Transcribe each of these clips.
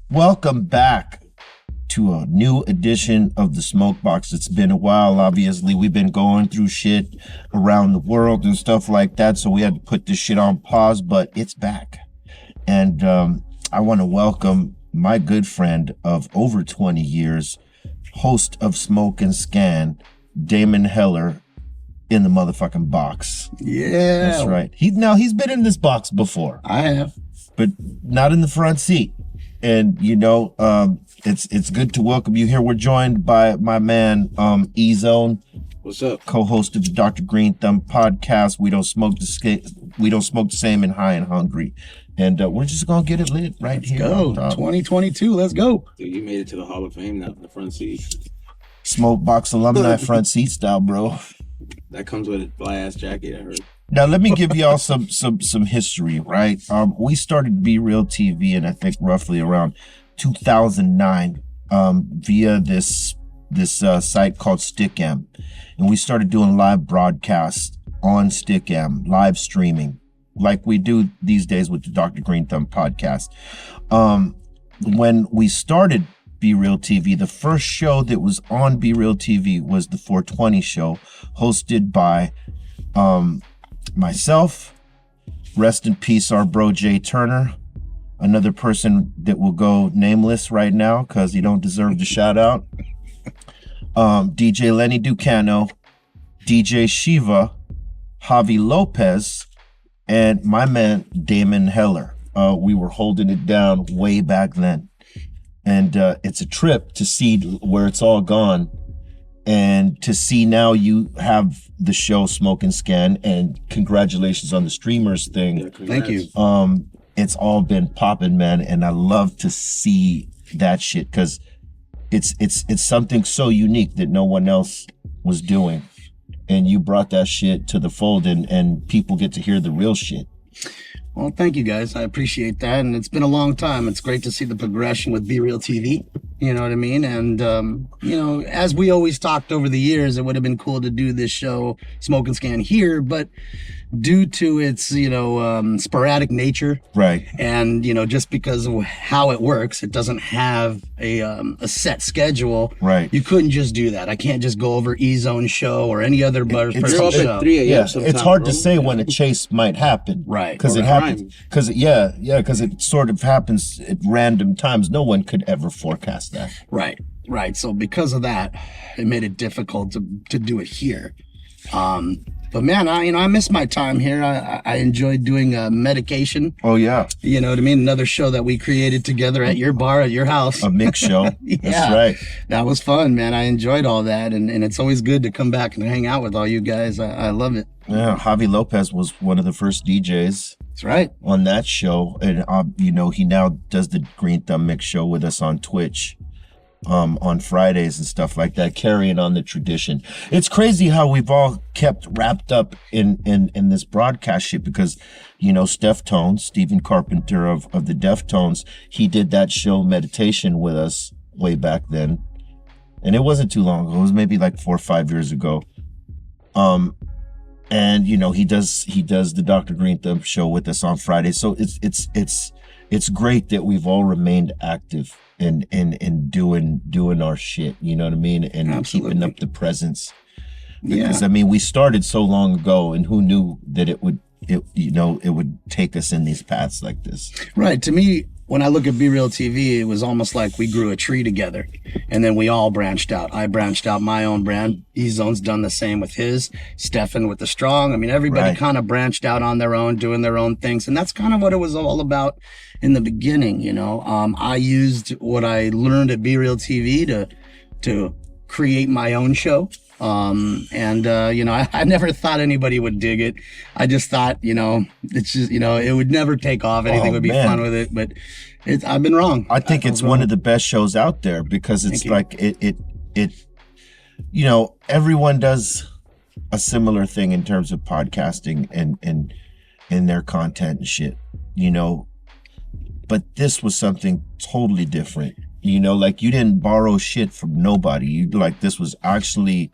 Welcome back to a new edition of the Smokebox. It's been a while, obviously. We've been going through shit around the world and stuff like that, so we had to put this shit on pause, but it's back. And I want to welcome my good friend of over 20 years, host of Smoke and Scan, Damon Heller, in the motherfucking box. Yeah. That's right. He's been in this box before. I have. But not in the front seat. And it's good to welcome you here. We're joined by my man E-Zone. What's up? Co-host of the Dr. Green Thumb podcast. We don't smoke the same and high and hungry. And we're just gonna get it lit right here. Go 2022. Let's go. Dude, you made it to the Hall of Fame now in the front seat. Smokebox alumni front seat style, bro. That comes with a fly-ass jacket, I heard. Now let me give y'all some history, right? We started BREALTV in I think roughly around 2009 via this site called Stickam, and we started doing live broadcasts on Stickam, live streaming, like we do these days with the Dr. Green Thumb podcast. When we started BREALTV, the first show that was on BREALTV was the 420 show, hosted by myself, rest in peace, our bro Jay Turner, another person that will go nameless right now because he don't deserve the shout out, DJ Lenny Ducano, DJ Shiva, Javi Lopez, and my man Damon Heller. We were holding it down way back then. And it's a trip to see where it's all gone. And to see now you have the show Smoke and Scan, and congratulations on the streamers thing. Yeah, Thank you. It's all been popping, man, and I love to see that shit because it's something so unique that no one else was doing, and you brought that shit to the fold, and people get to hear the real shit. Well, thank you guys. I appreciate that. And it's been a long time. It's great to see the progression with BREALTV. You know what I mean? And, as we always talked over the years, it would have been cool to do this show, Smoke and Scan, here. But due to its, sporadic nature. Right. And, just because of how it works, it doesn't have a set schedule. Right. You couldn't just do that. I can't just go over E-Zone show or any other person's You're up show. at 3 a.m. Yeah, sometime, it's hard bro. to say when a chase might happen. Right. Because Or it a happens. crime. Because it sort of happens at random times. No one could ever forecast that. Right. So because of that, it made it difficult to do it here. But man, I miss my time here. I enjoyed doing medication. Oh yeah, You know what I mean? Another show that we created together at your bar, at your house. a mix show. Yeah. That's right. That was fun, man. I enjoyed all that. And it's always good to come back and hang out with all you guys. I love it. Yeah, Javi Lopez was one of the first DJs That's right. on that show, and he now does the Green Thumb Mix show with us on Twitch. On Fridays and stuff like that, carrying on the tradition. It's crazy how we've all kept wrapped up in this broadcast shit because, Steph Stephen Carpenter of the Deftones, he did that show Meditation with us way back then. And it wasn't too long ago. It was maybe like 4 or 5 years ago. And he does the Dr. Green Thumb show with us on Friday. So it's great that we've all remained active and doing our shit, you know what I mean? And Absolutely. keeping up the presence. Yeah. Because we started so long ago, and who knew that it would take us in these paths like this. Right. To me, when I look at BREALTV, it was almost like we grew a tree together, and then we all branched out. I branched out my own brand. E-Zone's done the same with his. Stefan with the Strong. I mean, everybody Right. kind of branched out on their own, doing their own things, and that's kind of what it was all about in the beginning. I used what I learned at BREALTV to create my own show. I never thought anybody would dig it. I just thought, it's just, it would never take off. Anything would be man. fun with it, but I've been wrong. I think it's one of the best shows out there because it's like everyone does a similar thing in terms of podcasting and their content and shit, but this was something totally different. Like you didn't borrow shit from nobody. This was actually,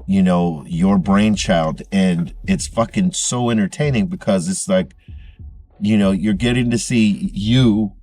your brainchild, and it's fucking so entertaining because it's like, you're getting to see you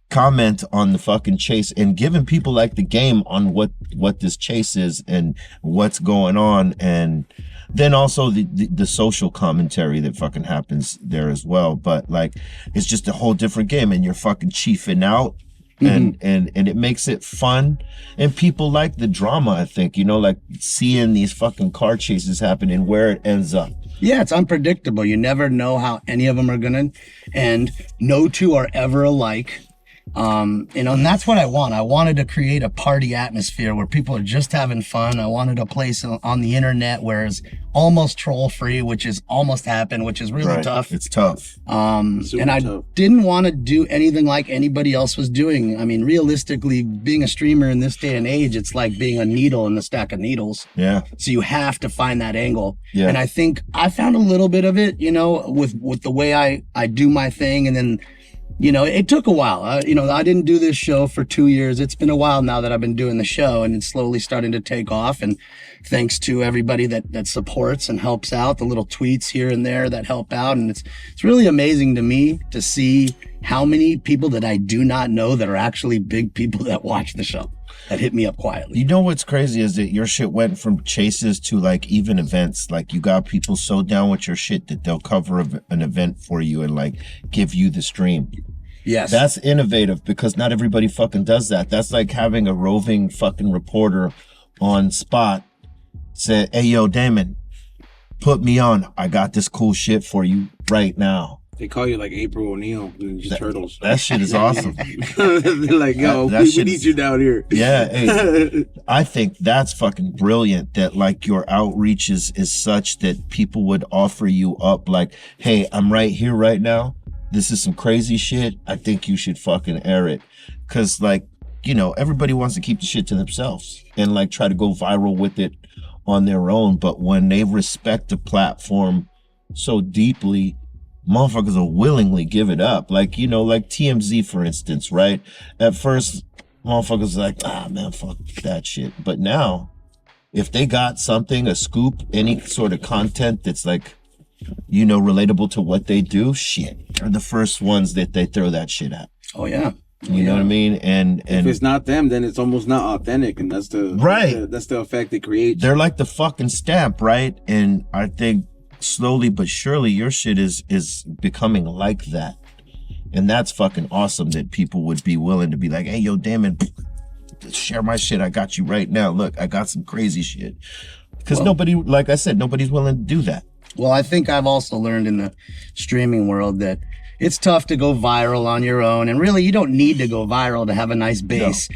comment on the fucking chase and giving people like the game on what this chase is and what's going on, and then also the social commentary that fucking happens there as well. But like, it's just a whole different game, and you're fucking chiefing out. And it makes it fun, and people like the drama. I think, you know, like seeing these fucking car chases happen and where it ends up. Yeah, it's unpredictable. You never know how any of them are gonna end. No two are ever alike. You know, and that's what I want. I wanted to create a party atmosphere where people are just having fun. I wanted a place on the internet where it's almost troll free, which is almost happened, which is really tough. It's tough. And I didn't want to do anything like anybody else was doing. I mean, realistically, being a streamer in this day and age, it's like being a needle in a stack of needles. Yeah. So you have to find that angle. Yeah. And I think I found a little bit of it, you know, with the way I do my thing. And then, you know, it took a while. You know, I didn't do this show for 2 years. It's been a while now that I've been doing the show, and it's slowly starting to take off. And thanks to everybody that supports and helps out, the little tweets here and there that help out. And it's really amazing to me to see how many people that I do not know that are actually big people that watch the show, that hit me up quietly. You know what's crazy is that your shit went from chases to like even events. Like, you got people so down with your shit that they'll cover an event for you and like give you the stream. Yes. That's innovative, because not everybody fucking does that. That's like having a roving fucking reporter on spot say, hey, yo, Damon, put me on. I got this cool shit for you right now. They call you like April O'Neil, Ninja Turtles. That shit is awesome. They're like, yo, we need you down here. Yeah, hey, I think that's fucking brilliant, that like your outreach is such that people would offer you up like, hey, I'm right here right now. This is some crazy shit. I think you should fucking air it. Cause like, you know, everybody wants to keep the shit to themselves and like try to go viral with it on their own. But when they respect the platform so deeply, motherfuckers will willingly give it up. Like, you know, like TMZ, for instance, right? At first, motherfuckers like, man, fuck that shit. But now, if they got something, a scoop, any sort of content that's like, you know, relatable to what they do, shit, they're the first ones that they throw that shit at. Oh, yeah. You know what I mean? And if it's not them, then it's almost not authentic, and that's the that's the effect it creates. They're like the fucking stamp, right? And I think slowly but surely your shit is becoming like that, and that's fucking awesome that people would be willing to be like, hey, yo, Damon, share my shit. I got you right now. Look, I got some crazy shit. Because nobody, like I said, nobody's willing to do that. Well, I think I've also learned in the streaming world that it's tough to go viral on your own. And really, you don't need to go viral to have a nice base.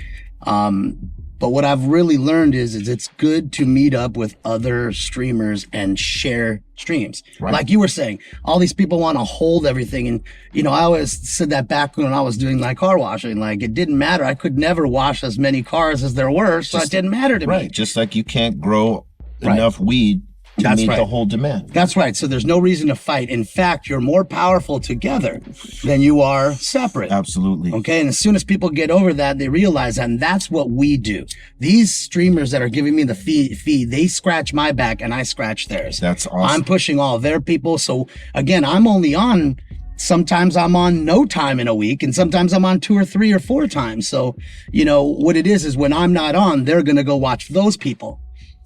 No. But what I've really learned is it's good to meet up with other streamers and share streams. Right. Like you were saying, all these people want to hold everything. And, you know, I always said that back when I was doing my car washing, like it didn't matter. I could never wash as many cars as there were. So it didn't matter to me. Right. Just like you can't grow enough weed to meet the whole demand. That's right. So there's no reason to fight. In fact, you're more powerful together than you are separate. Absolutely. Okay. And as soon as people get over that, they realize that, and that's what we do. These streamers that are giving me the feed, they scratch my back and I scratch theirs. That's awesome. I'm pushing all their people. So again, I'm only on, sometimes I'm on no time in a week, and sometimes I'm on 2 or 3 or 4 times. So, you know, what it is when I'm not on, they're going to go watch those people.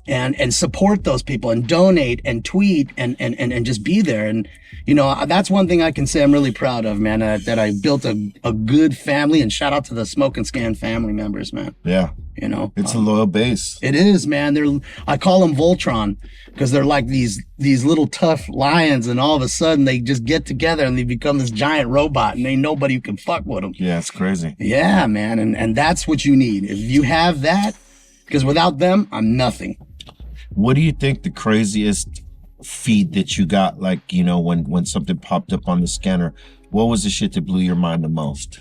And support those people and donate and tweet and just be there. And, you know, that's one thing I can say I'm really proud of, man, that I built a good family, and shout out to the Smoke and Scan family members, man. Yeah. You know, it's a loyal base. It is, man. I call them Voltron, because they're like these little tough lions, and all of a sudden they just get together and they become this giant robot, and ain't nobody who can fuck with them. Yeah, it's crazy. Yeah, man. And that's what you need. If you have that, because without them, I'm nothing. What do you think the craziest feed that you got, like, you know, when something popped up on the scanner? What was the shit that blew your mind the most?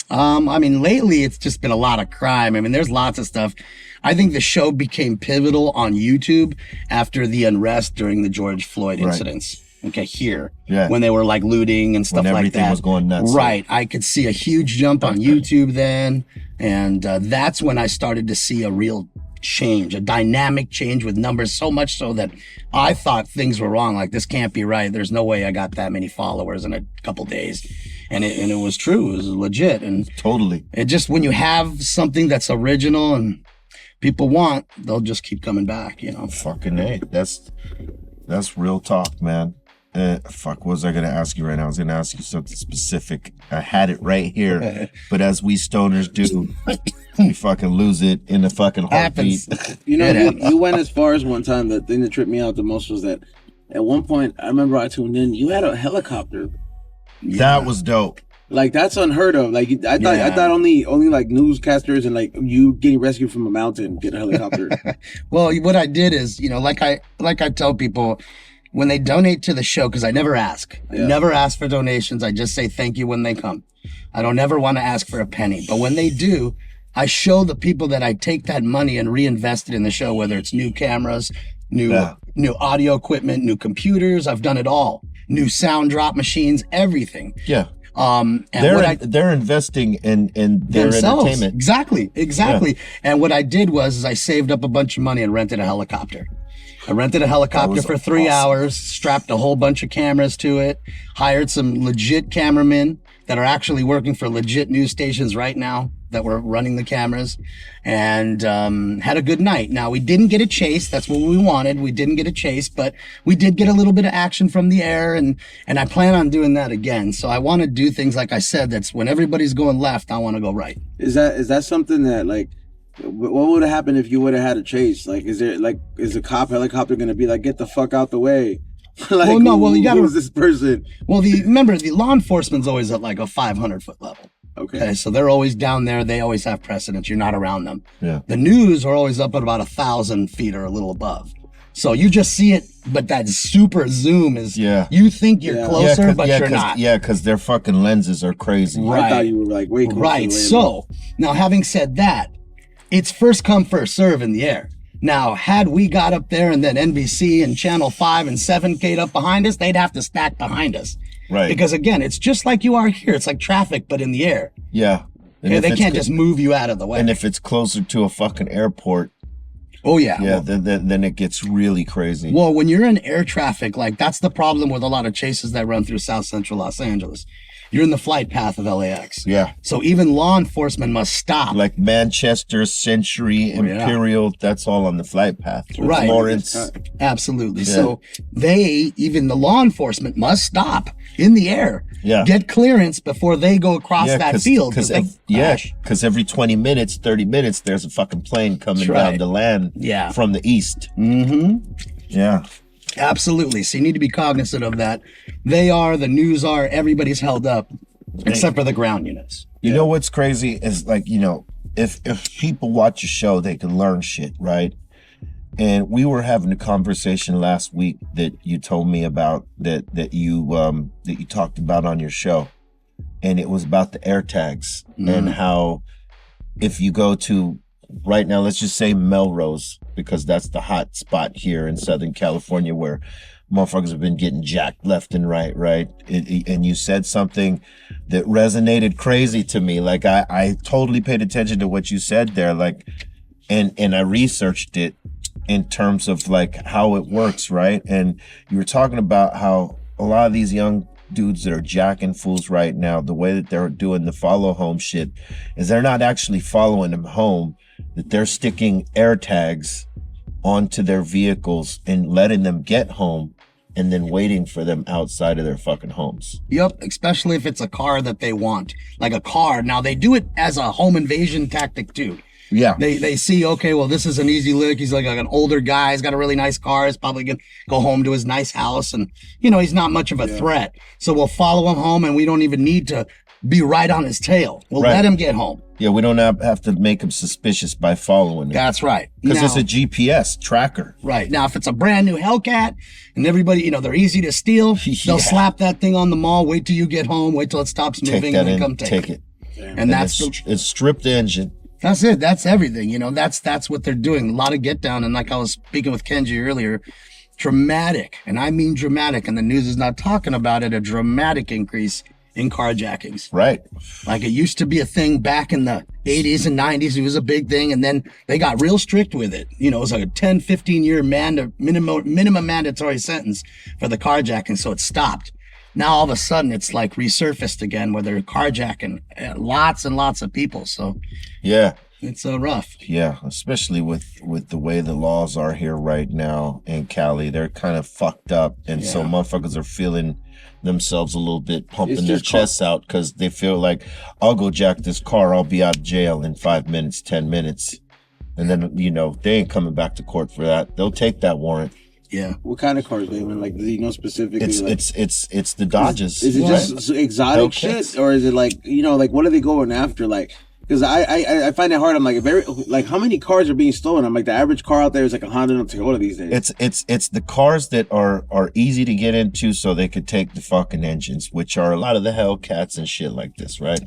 I mean, lately it's just been a lot of crime. I mean, there's lots of stuff. I think the show became pivotal on YouTube after the unrest during the George Floyd incidents. Okay, here. Yeah. When they were like looting and stuff like that. When everything was going nuts. Right. I could see a huge jump on YouTube then. And that's when I started to see a real change, a dynamic change with numbers, so much so that I thought things were wrong. Like, this can't be right. There's no way I got that many followers in a couple days. And it was true. It was legit. And totally. it just, when you have something that's original and people want, they'll just keep coming back, you know. Fucking A. That's real talk, man. Fuck, what was I going to ask you right now? I was going to ask you something specific. I had it right here. But as we stoners do, we fucking lose it in the fucking heartbeat. You know, you went as far as one time. The thing that tripped me out the most was that at one point, I remember I tuned in, you had a helicopter. Yeah. That was dope. Like, that's unheard of. Like, I thought only like newscasters and like you getting rescued from a mountain get a helicopter. Well, what I did is, you know, like I tell people, when they donate to the show, because I never ask. I never ask for donations. I just say thank you when they come. I don't ever want to ask for a penny. But when they do, I show the people that I take that money and reinvest it in the show, whether it's new cameras, new audio equipment, new computers. I've done it all. New sound drop machines, everything. Yeah. And they're investing in their themselves. entertainment. Exactly. Yeah. And what I did was I saved up a bunch of money and rented a helicopter. I rented a helicopter for 3 hours, strapped a whole bunch of cameras to it, hired some legit cameramen that are actually working for legit news stations right now that were running the cameras, and had a good night. Now, we didn't get a chase. That's what we wanted. We didn't get a chase, but we did get a little bit of action from the air, and I plan on doing that again. So I want to do things, like I said, that's when everybody's going left, I want to go right. Is that something that, like, what would have happened if you would have had a chase? Like, is a cop helicopter going to be like, get the fuck out the way? Like, well, no, well, you got to. Who's this person? Well, remember, the law enforcement's always at like a 500-foot level. Okay. So they're always down there. They always have precedence. You're not around them. Yeah. The news are always up at about 1,000 feet or a little above. So you just see it, but that super zoom is, you think you're closer, but you're not. Yeah, because their fucking lenses are crazy. Right. I thought you were like way closer. Right. So now, having said that, it's first come, first serve in the air. Now, had we got up there and then NBC and Channel 5 and 7 K'd up behind us, they'd have to stack behind us. Right. Because again, it's just like you are here. It's like traffic, but in the air. Yeah. Okay, they can't just move you out of the way. And if it's closer to a fucking airport. Oh, yeah. Yeah, then it gets really crazy. Well, when you're in air traffic, like that's the problem with a lot of chases that run through South Central Los Angeles. You're in the flight path of LAX. Yeah. So even law enforcement must stop. Like Manchester, Century, Imperial, that's all on the flight path. Right. Lawrence. Absolutely. Yeah. So even the law enforcement must stop in the air. Yeah. Get clearance before they go across that field. Because every 20 minutes, 30 minutes, there's a fucking plane coming down to land from the east. Mm-hmm. Yeah. Absolutely. So you need to be cognizant of that. The news are, everybody's held up except for the ground units. You know what's crazy is, like, you know, if people watch a show, they can learn shit, right? And we were having a conversation last week that you told me about that you talked about on your show. And it was about the air tags and how if you go to right now, let's just say Melrose, because that's the hot spot here in Southern California where motherfuckers have been getting jacked left and right? And you said something that resonated crazy to me. Like, I totally paid attention to what you said there. Like, and I researched it in terms of like how it works, right? And you were talking about how a lot of these young dudes that are jacking fools right now, the way that they're doing the follow home shit is they're not actually following them home, that they're sticking air tags onto their vehicles and letting them get home and then waiting for them outside of their fucking homes. Yep, especially if it's a car that they want. Like a car. Now, they do it as a home invasion tactic too. Yeah. They see, okay, well, this is an easy lick. He's like an older guy. He's got a really nice car. He's probably going to go home to his nice house. And, you know, he's not much of a threat. So we'll follow him home and we don't even need to be right on his tail. We'll let him get home. Yeah, we don't have to make him suspicious by following him. That's right. Because it's a GPS tracker. Right. Now, if it's a brand new Hellcat and everybody, you know, they're easy to steal, they'll slap that thing on the mall, wait till you get home, wait till it stops moving, and then come take it. And that's it's stripped engine. That's it. That's everything. You know, that's what they're doing. A lot of get down. And like I was speaking with Kenji earlier, dramatic, and I mean dramatic, and the news is not talking about it, a dramatic increase in carjackings. Right. Like it used to be a thing back in the 80s and 90s. It was a big thing. And then they got real strict with it. You know, it was like a 10, 15 year minimum mandatory sentence for the carjacking. So it stopped. now all of a sudden it's like resurfaced again where they're carjacking lots and lots of people. So Yeah. it's rough. Yeah, especially with the way the laws are here right now in Cali, they're kind of fucked up, and so Yeah. motherfuckers are feeling themselves a little bit, pumping It's their just chests out because they feel like, I'll go jack this car, I'll be out of jail in 5 minutes, 10 minutes, and then they ain't coming back to court for that. They'll take that warrant. Yeah. What kind of cars, Damon? Like, do you know specifically? It's the Dodges. Is it right? just exotic Hellcats. shit, or is it like like what are they going after? Like, because I find it hard. I'm like, how many cars are being stolen? I'm like, the average car out there is like a Honda and a Toyota these days. It's the cars that are easy to get into, so they could take the fucking engines, which are a lot of the Hellcats and shit like this, right?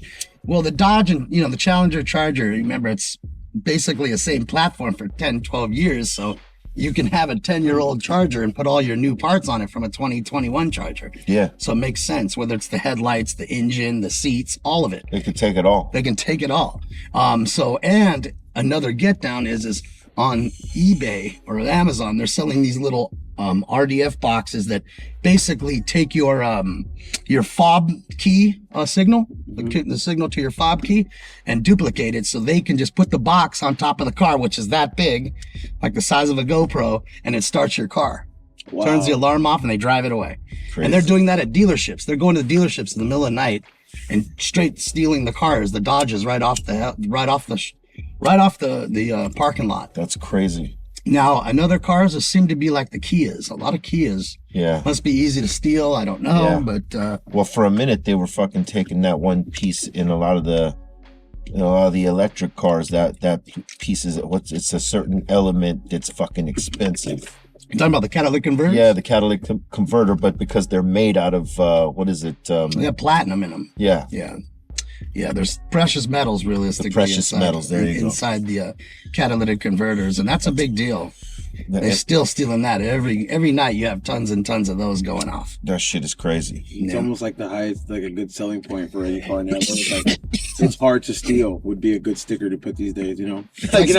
Well, the Dodge and, the Challenger Charger, remember, it's basically the same platform for 10, 12 years. So you can have a 10-year-old Charger and put all your new parts on it from a 2021 Charger. Yeah, So it makes sense, whether it's the headlights, the engine, the seats, all of it. they could take it all. They can take it all. And another get down is on eBay or Amazon, they're selling these little RDF boxes that basically take your fob key signal, the signal to your fob key, and duplicate it so they can just put the box on top of the car, which is that big, like the size of a GoPro, and it starts your car. Wow. Turns the alarm off and they drive it away. Crazy. And they're doing that at dealerships. They're going to the dealerships in the middle of the night and straight stealing the cars, the Dodges, right off the parking lot. That's crazy. Now, another cars seem to be like the Kias. A lot of Kias Yeah. must be easy to steal. I don't know, Yeah. but Well, for a minute they were fucking taking that one piece in a lot of the electric cars. That piece is it's a certain element that's fucking expensive. you're talking about the catalytic converters? Yeah, the catalytic converter, but because they're made out of what is it? They have platinum in them. Yeah. Yeah, there's precious metals realistically. The precious inside, metals, there you go. inside the catalytic converters, and that's a big deal. They're That, still stealing that every night. You have tons and tons of those going off. that shit is crazy. It's Yeah. almost like the highest, like a good selling point for any car now. It's like, it's hard to steal would be a good sticker to put these days, Like,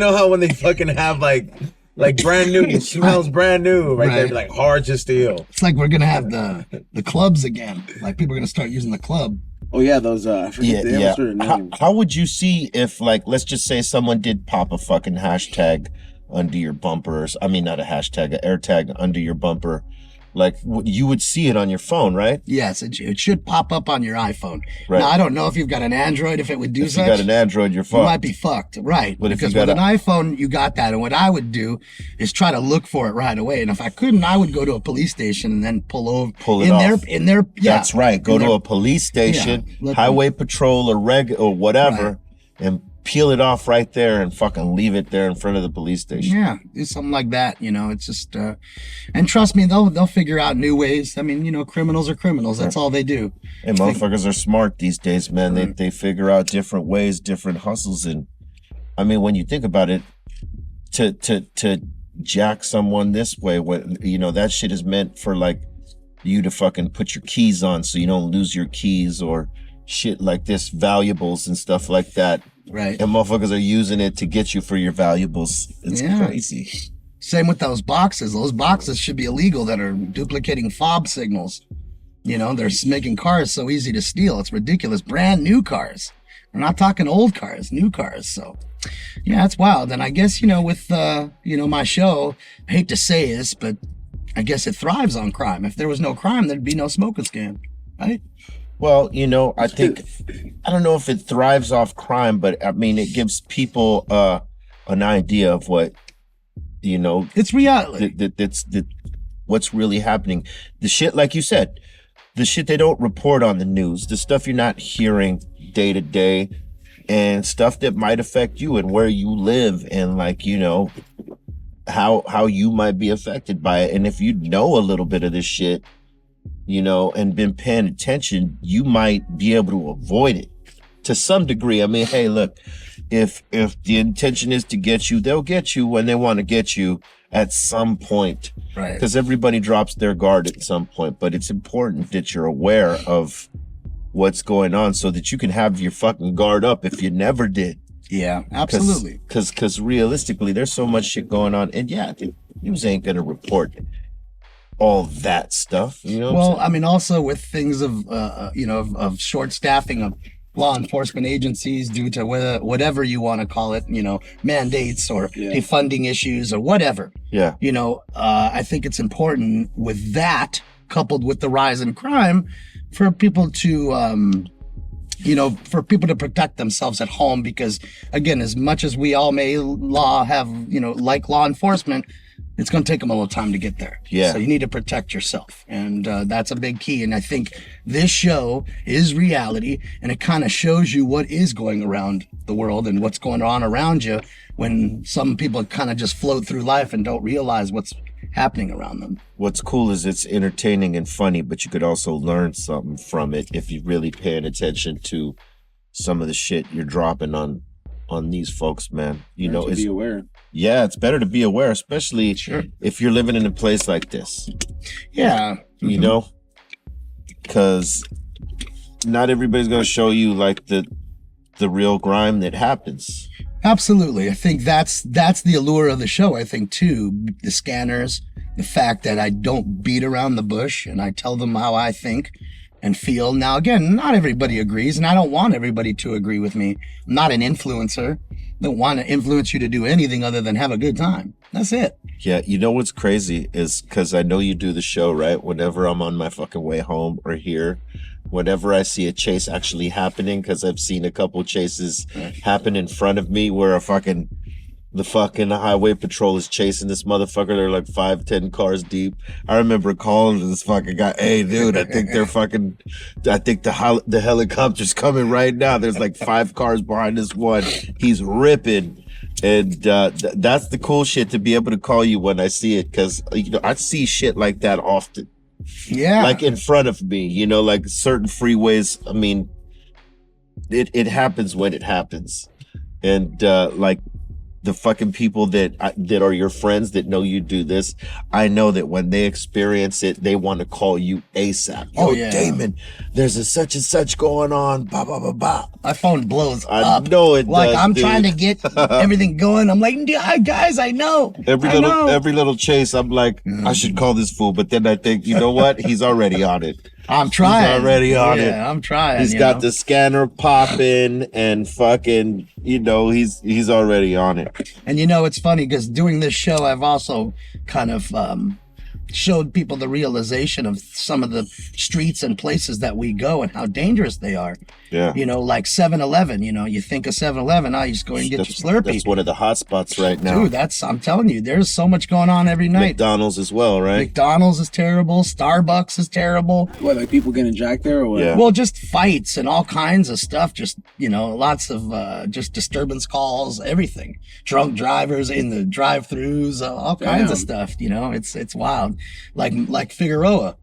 how when they fucking have like brand new, it smells brand new, right? They're like hard to steal. It's like we're gonna have the clubs again. Like people are gonna start using the club. Oh yeah, those I forget the Yeah. sort of name. How would you see if, like, let's just say someone did pop a fucking hashtag under your bumper, I mean, not a hashtag, an air tag under your bumper, like you would see it on your phone, right? Yes, it should pop up on your iPhone. Right. Now I don't know if you've got an Android if it would do If such. you got an Android, you're You fucked. might be fucked, right? But if you because got with an iPhone, you got that. And what I would do is try to look for it right away. And if I couldn't, I would go to a police station and then pull it in off. their. Yeah, That's right. Go in to their- a police station, look- highway patrol or or whatever, and peel it off right there and fucking leave it there in front of the police station. Yeah, do something like that. It's just, and trust me, they'll figure out new ways. I mean, criminals are criminals. That's all they do. And motherfuckers are smart these days, man. They figure out different ways, different hustles, and I mean, when you think about it, to jack someone this way, that shit is meant for like you to fucking put your keys on so you don't lose your keys or shit like this, valuables and stuff like that. Right. And motherfuckers are using it to get you for your valuables. It's Yeah. crazy. Same with those boxes. Those boxes should be illegal that are duplicating fob signals. They're making cars so easy to steal. It's ridiculous. Brand new cars. We're not talking old cars, new cars. So, yeah, it's wild. And I guess, with, my show, I hate to say this, but I guess it thrives on crime. If there was no crime, there'd be no smoking scam, right? Well, I think, I don't know if it thrives off crime, but I mean, it gives people an idea of what, It's reality. that's what's really happening. The shit, like you said, the shit they don't report on the news, the stuff you're not hearing day to day, and stuff that might affect you and where you live, and like, how you might be affected by it. And if you know a little bit of this shit, and been paying attention, you might be able to avoid it to some degree. I mean, hey, look, if the intention is to get you, they'll get you when they want to get you at some point. Right. Because everybody drops their guard at some point. But it's important that you're aware of what's going on so that you can have your fucking guard up if you never did. Yeah, absolutely. Because realistically, there's so much shit going on. And yeah, the news ain't going to report all that stuff. You know. Well, I mean, also with things of of short staffing of law enforcement agencies due to whatever you want to call it, mandates or defunding issues or whatever. Yeah. I think it's important with that coupled with the rise in crime for people to protect themselves at home, because again, as much as we all may like law enforcement, it's going to take them a little time to get there. Yeah. So you need to protect yourself. And that's a big key. And I think this show is reality, and it kind of shows you what is going around the world and what's going on around you when some people kind of just float through life and don't realize what's happening around them. What's cool is it's entertaining and funny, but you could also learn something from it if you're really paying attention to some of the shit you're dropping on these folks, man. It's be aware. Yeah, it's better to be aware, especially if you're living in a place like this. Yeah. You because not everybody's going to show you like the real grime that happens. Absolutely. I think that's the allure of the show, I think, too. The scanners, the fact that I don't beat around the bush and I tell them how I think and feel. Now, again, not everybody agrees, and I don't want everybody to agree with me. I'm not an influencer. I don't want to influence you to do anything other than have a good time. That's it. Yeah, what's crazy is because I know you do the show, right? Whenever I'm on my fucking way home or here, whenever I see a chase actually happening, because I've seen a couple chases happen in front of me where the fucking highway patrol is chasing this motherfucker. They're like 5-10 cars deep. I remember calling this fucking guy, "Hey, dude, I think the helicopter's coming right now. There's like 5 cars behind this one. He's ripping." And that's the cool shit, to be able to call you when I see it, because I see shit like that often. Yeah. Like in front of me, like certain freeways. I mean, it happens when it happens. And like the fucking people that are your friends that know you do this, I know that when they experience it, they want to call you ASAP. Yo, Damon, there's a such and such going on. Blah, blah, blah, blah. My phone blows I up. know it like does, I'm dude. trying to get everything going. I'm like, guys, I know. Every little chase, I'm like, I should call this fool. But then I think, you know what? He's already on it. I'm trying. He's already on it. Yeah, I'm trying. He's got the scanner popping and fucking, he's already on it. And it's funny because doing this show, I've also kind of showed people the realization of some of the streets and places that we go and how dangerous they are. Yeah. Like 7-Eleven, you think of 7-Eleven, you just go and get your Slurpee. That's one of the hot spots right now. Dude, I'm telling you, there's so much going on every night. McDonald's as well, right? McDonald's is terrible. Starbucks is terrible. What, like people getting jacked there or what? Yeah. Well, just fights and all kinds of stuff. Just, lots of just disturbance calls, everything. Drunk drivers in the drive-thrus, all kinds of stuff, It's wild. Like Figueroa.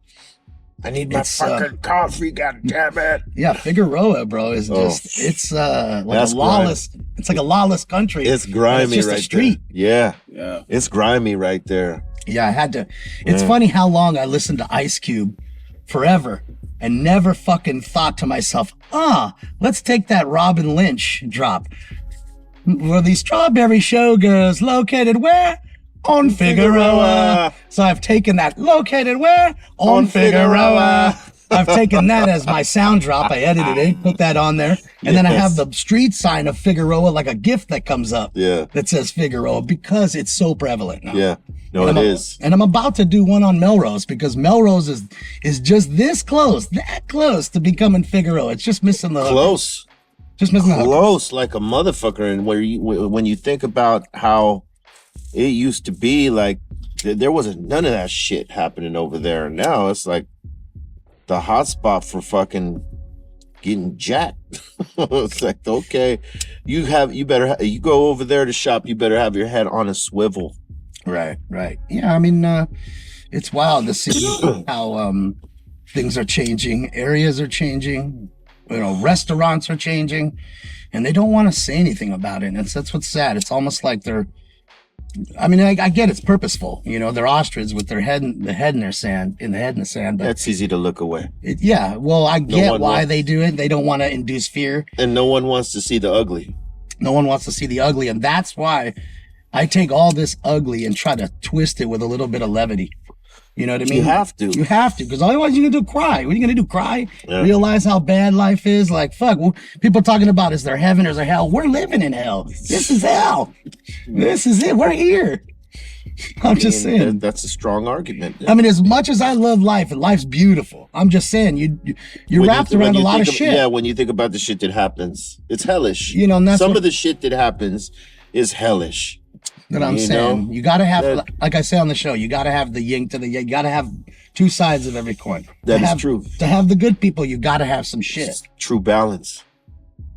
I need my fucking coffee, goddammit. Yeah, Figueroa, bro, is just it's like a lawless it's like a lawless country. It's grimy just right a street. there. Yeah. It's grimy right there. Yeah, I had to. It's funny how long I listened to Ice Cube forever and never fucking thought to myself, let's take that Robin Lynch drop. Where the Strawberry Showgirls located where? On Figueroa. So I've taken that, located where? On Figueroa. I've taken that as my sound drop. I edited it, put that on there. And then I have the street sign of Figueroa, like a gift that comes up. Yeah. That says Figueroa, because it's so prevalent now. Yeah. No, it is. And I'm about to do one on Melrose, because Melrose is just that close to becoming Figueroa. It's just missing the hook. Close. Just missing the hook. Close like a motherfucker. And when you think about how it used to be, like there wasn't none of that shit happening over there. Now it's like the hot spot for fucking getting jacked. It's like, okay, you go over there to shop, you better have your head on a swivel. Right. Yeah, I mean, it's wild to see how things are changing, areas are changing, restaurants are changing, and they don't want to say anything about it. And that's what's sad. It's almost like I get it's purposeful. They're ostriches with their head in the sand, but that's easy to look away. I get why they do it. They don't want to induce fear. And no one wants to see the ugly. No one wants to see the ugly. And that's why I take all this ugly and try to twist it with a little bit of levity. You know what I mean? You have to. You have to, because otherwise you're going to cry. What are you going to do? Cry? Yeah. Realize how bad life is? Like, fuck. Well, people talking about, is there heaven or is there hell? We're living in hell. This is hell. This is it. We're here. I'm just saying. That's a strong argument. I mean, as much as I love life, and life's beautiful, I'm just saying, you're wrapped around a lot of shit. Yeah, when you think about the shit that happens, it's hellish. You know, and that's some of the shit that happens is hellish. That I'm saying, you got to have, like I say on the show, you got to have the yin to the yang. You got to have two sides of every coin. That is true. To have the good people, you got to have some shit. True balance.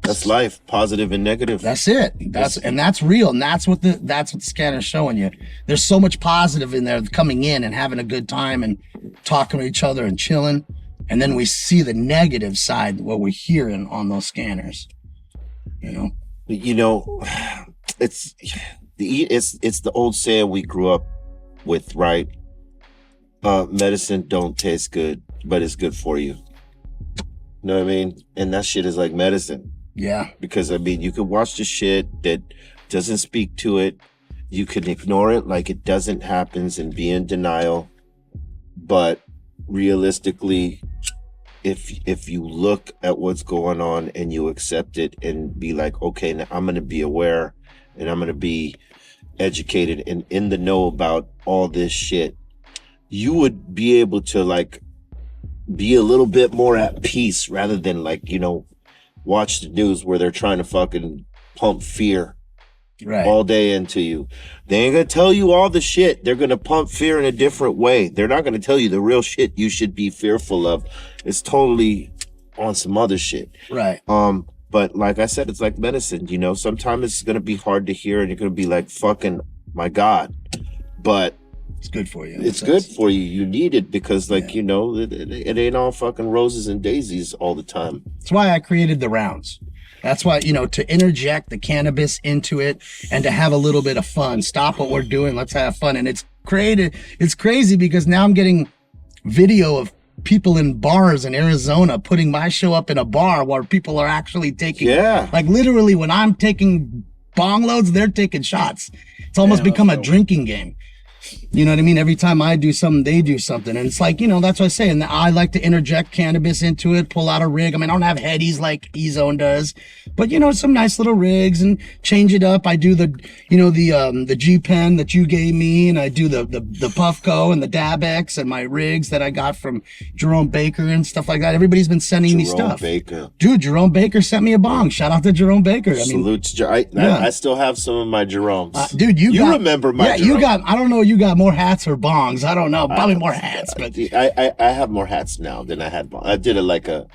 That's life, positive and negative. That's it. That's real, and that's what the scanner's showing you. There's so much positive in there, coming in and having a good time and talking to each other and chilling, and then we see the negative side, what we're hearing on those scanners. You know, it's the old saying we grew up with, right? Medicine don't taste good, but it's good for you. You know what I mean? And that shit is like medicine. Yeah. Because, I mean, you could watch the shit that doesn't speak to it. You can ignore it like it doesn't happen and be in denial. But realistically, if you look at what's going on and you accept it and be like, okay, now I'm going to be aware and I'm going to be educated and in the know about all this shit, you would be able to, like, be a little bit more at peace rather than, like, you know, watch the news where they're trying to fucking pump fear all day into you. They ain't gonna tell you all the shit. They're gonna pump fear in a different way. They're not gonna tell you the real shit you should be fearful of. It's totally on some other shit. Right. But like I said, it's like medicine, you know. Sometimes it's gonna be hard to hear and you're gonna be like, fucking my God. But it's good for you. It's good for you. You need it because, like, you know, it ain't all fucking roses and daisies all the time. That's why I created the rounds. That's why, you know, to interject the cannabis into it and to have a little bit of fun. Stop what we're doing. Let's have fun. And it's crazy because now I'm getting video of people in bars in Arizona putting my show up in a bar where people are actually taking, like, literally when I'm taking bong loads, they're taking shots. It's almost become a drinking game. You know what I mean? Every time I do something, they do something. And it's like, you know, that's what I say. And I like to interject cannabis into it, pull out a rig. I mean, I don't have headies like E-Zone does, but, you know, some nice little rigs and change it up. I do the, you know, the G-Pen that you gave me, and I do the Puffco and the Dabex and my rigs that I got from Jerome Baker and stuff like that. Everybody's been sending me stuff. Dude, Jerome Baker sent me a bong. Shout out to Jerome Baker. I mean, salute to I still have some of my Jeromes. Dude, you remember my Jerome. You got, I don't know, you got more hats or bongs. I don't know. Probably more hats. But I have more hats now than I had bongs. I did a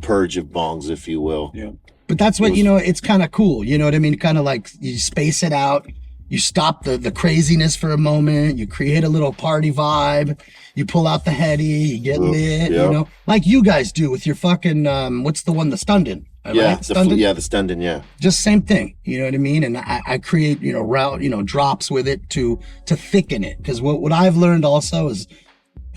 purge of bongs, if you will. Yeah. But that's what, you know, it's kind of cool. You know what I mean? Kind of like you space it out. You stop the craziness for a moment. You create a little party vibe. You pull out the heady. You get lit, you know, like you guys do with your fucking, what's the one, the Stundin'? Yeah, right? The Stundin', yeah. Just same thing, you know what I mean? And I create, you know, drops with it to thicken it. Because what I've learned also is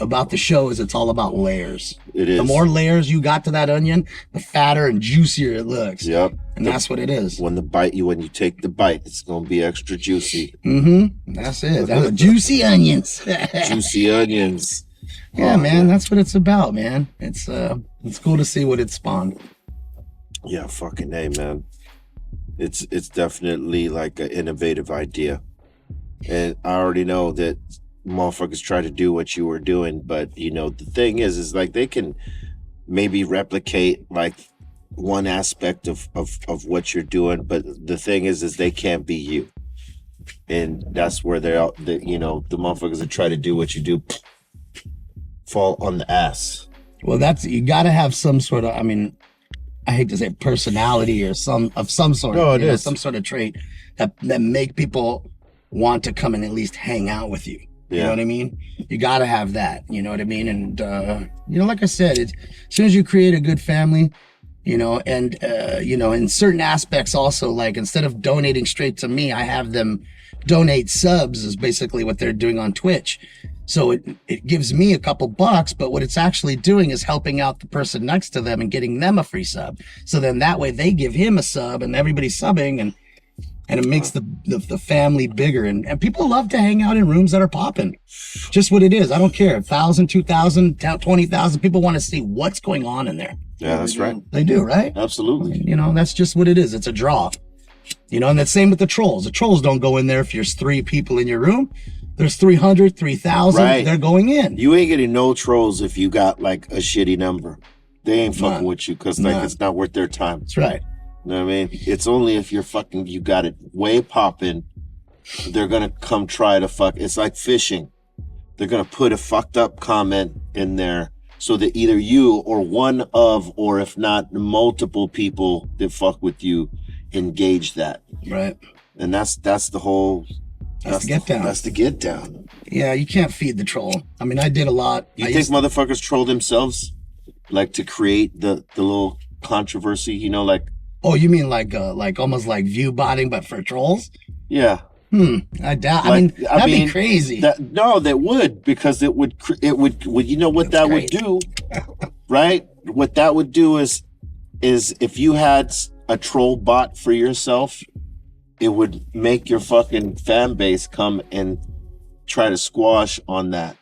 about the show is it's all about layers. It is. The more layers you got to that onion, the fatter and juicier it looks. Yep. And that's what it is. When you take the bite, it's gonna be extra juicy. Mm-hmm. That's it. That's juicy onions. Juicy onions. Yeah, man, that's what it's about, man. It's cool to see what it spawned. Yeah, fucking A, man. It's definitely like an innovative idea. And I already know that motherfuckers try to do what you were doing, but, you know, the thing is like they can maybe replicate like one aspect of what you're doing, but the thing is they can't be you. And that's where you know, the motherfuckers that try to do what you do fall on the ass. Well, you got to have some sort of, I mean, I hate to say personality or some sort. No, it is some sort of trait that make people want to come and at least hang out with you. You know what I mean? You got to have that. You know what I mean? And you know, like I said, as soon as you create a good family, you know, and you know, in certain aspects also, like instead of donating straight to me, I have them donate subs is basically what they're doing on Twitch. So it gives me a couple bucks, but what it's actually doing is helping out the person next to them and getting them a free sub. So then that way they give him a sub and everybody's subbing, and And it makes the family bigger. And people love to hang out in rooms that are popping. Just what it is. I don't care. 1,000, 2,000, 20,000. People want to see what's going on in there. Yeah, that's right. They do, right? Absolutely. You know, that's just what it is. It's a draw. You know, and the same with the trolls. The trolls don't go in there if there's 3 people in your room. There's 300, 3,000. Right. They're going in. You ain't getting no trolls if you got like a shitty number. They ain't fucking None. with you because like None. it's not worth their time. That's right. You know what I mean? It's only if you're fucking, you got it way popping, they're gonna come try to fuck. It's like fishing. They're gonna put a fucked up comment in there so that either you or one of, or if not multiple people that fuck with you, engage that. Right. And that's the whole. That's the get down. That's the get down. Yeah, you can't feed the troll. I mean, I did a lot. You think motherfuckers troll themselves, like to create the little controversy? You know, like. Oh, you mean like almost like view botting, but for trolls? Yeah. I doubt. Like, I mean, that'd be crazy. That would, because it would, you know what that would do, right? What that would do is if you had a troll bot for yourself, it would make your fucking fan base come and try to squash on that.